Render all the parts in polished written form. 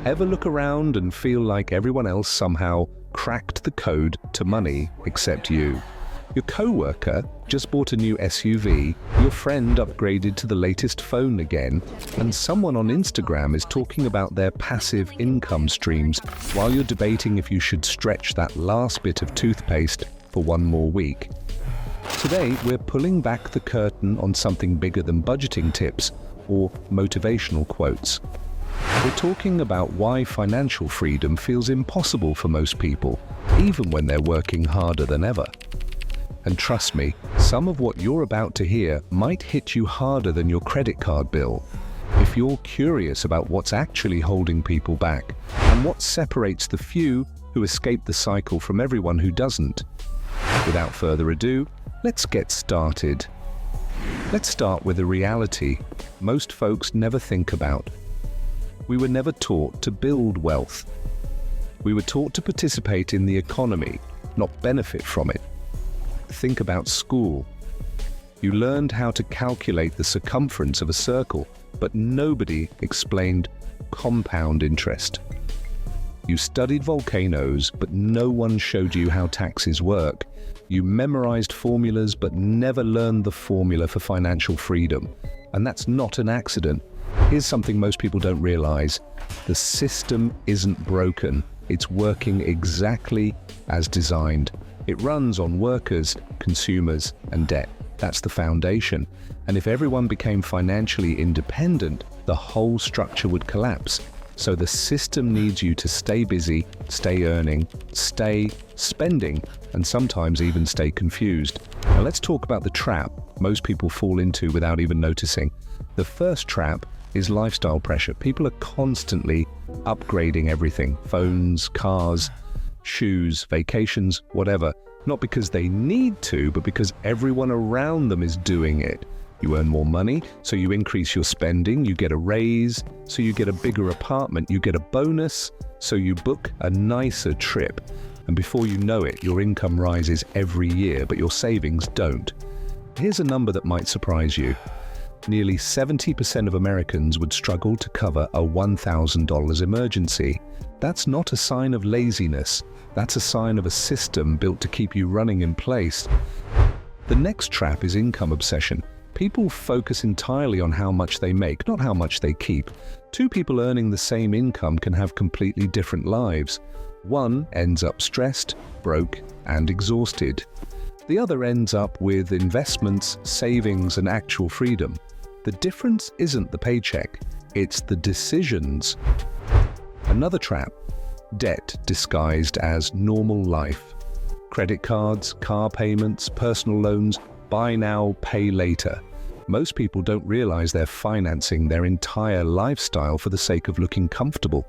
Ever look around and feel like everyone else somehow cracked the code to money except you? Your co-worker just bought a new SUV, your friend upgraded to the latest phone again, and someone on Instagram is talking about their passive income streams while you're debating if you should stretch that last bit of toothpaste for one more week. Today, we're pulling back the curtain on something bigger than budgeting tips or motivational quotes. We're talking about why financial freedom feels impossible for most people, even when they're working harder than ever. And trust me, some of what you're about to hear might hit you harder than your credit card bill. If you're curious about what's actually holding people back and what separates the few who escape the cycle from everyone who doesn't. Without further ado, let's get started. Let's start with a reality most folks never think about. We were never taught to build wealth. We were taught to participate in the economy, not benefit from it. Think about school. You learned how to calculate the circumference of a circle, but nobody explained compound interest. You studied volcanoes, but no one showed you how taxes work. You memorized formulas, but never learned the formula for financial freedom. And that's not an accident. Here's something most people don't realize. The system isn't broken. It's working exactly as designed. It runs on workers, consumers, and debt. That's the foundation. And if everyone became financially independent, the whole structure would collapse. So the system needs you to stay busy, stay earning, stay spending, and sometimes even stay confused. Now let's talk about the trap most people fall into without even noticing. The first trap is lifestyle pressure. People are constantly upgrading everything: phones, cars, shoes, vacations, whatever. Not because they need to, but because everyone around them is doing it. You earn more money, so you increase your spending. You get a raise, so you get a bigger apartment. You get a bonus, so you book a nicer trip. And before you know it, your income rises every year, but your savings don't. Here's a number that might surprise you. Nearly 70% of Americans would struggle to cover a $1,000 emergency. That's not a sign of laziness. That's a sign of a system built to keep you running in place. The next trap is income obsession. People focus entirely on how much they make, not how much they keep. Two people earning the same income can have completely different lives. One ends up stressed, broke, and exhausted. The other ends up with investments, savings, and actual freedom. The difference isn't the paycheck, it's the decisions. Another trap: debt disguised as normal life. Credit cards, car payments, personal loans, buy now, pay later. Most people don't realize they're financing their entire lifestyle for the sake of looking comfortable.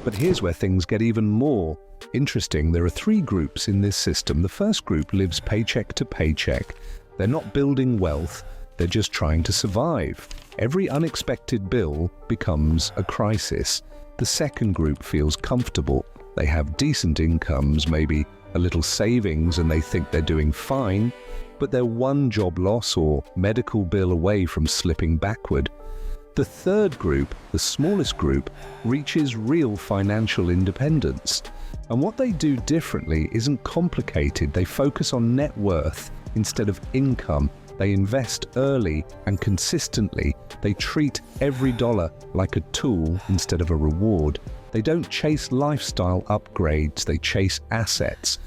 But here's where things get even more interesting. There are three groups in this system. The first group lives paycheck to paycheck. They're not building wealth, they're just trying to survive. Every unexpected bill becomes a crisis. The second group feels comfortable. They have decent incomes, maybe a little savings, and they think they're doing fine, but they're one job loss or medical bill away from slipping backward. The third group, the smallest group, reaches real financial independence. And what they do differently isn't complicated. They focus on net worth instead of income. They invest early and consistently. They treat every dollar like a tool instead of a reward. They don't chase lifestyle upgrades, they chase assets.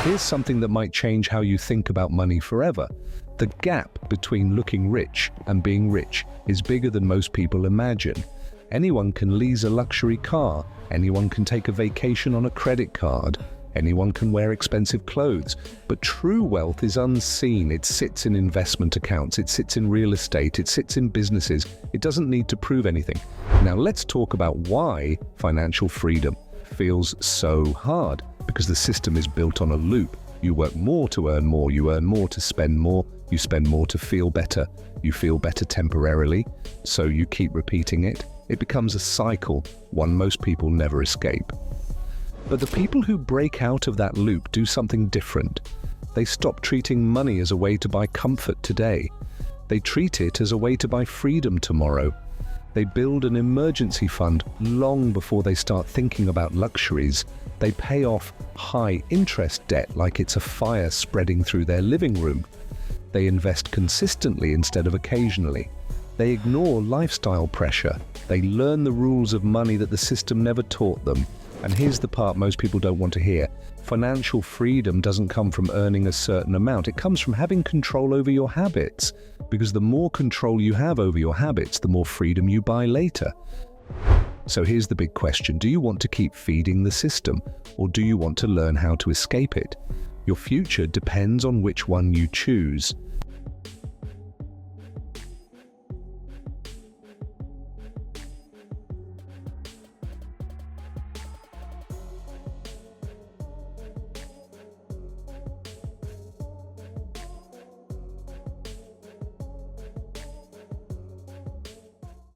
Here's something that might change how you think about money forever. The gap between looking rich and being rich is bigger than most people imagine. Anyone can lease a luxury car. Anyone can take a vacation on a credit card. Anyone can wear expensive clothes. But true wealth is unseen. It sits in investment accounts. It sits in real estate. It sits in businesses. It doesn't need to prove anything. Now let's talk about why financial freedom feels so hard. Because the system is built on a loop. You work more to earn more. You earn more to spend more. You spend more to feel better. You feel better temporarily, so you keep repeating it. It becomes a cycle, one most people never escape. But the people who break out of that loop do something different. They stop treating money as a way to buy comfort today. They treat it as a way to buy freedom tomorrow. They build an emergency fund long before they start thinking about luxuries. They pay off high-interest debt like it's a fire spreading through their living room. They invest consistently instead of occasionally. They ignore lifestyle pressure. They learn the rules of money that the system never taught them. And here's the part most people don't want to hear. Financial freedom doesn't come from earning a certain amount. It comes from having control over your habits. Because the more control you have over your habits, the more freedom you buy later. So here's the big question. Do you want to keep feeding the system, or do you want to learn how to escape it? Your future depends on which one you choose.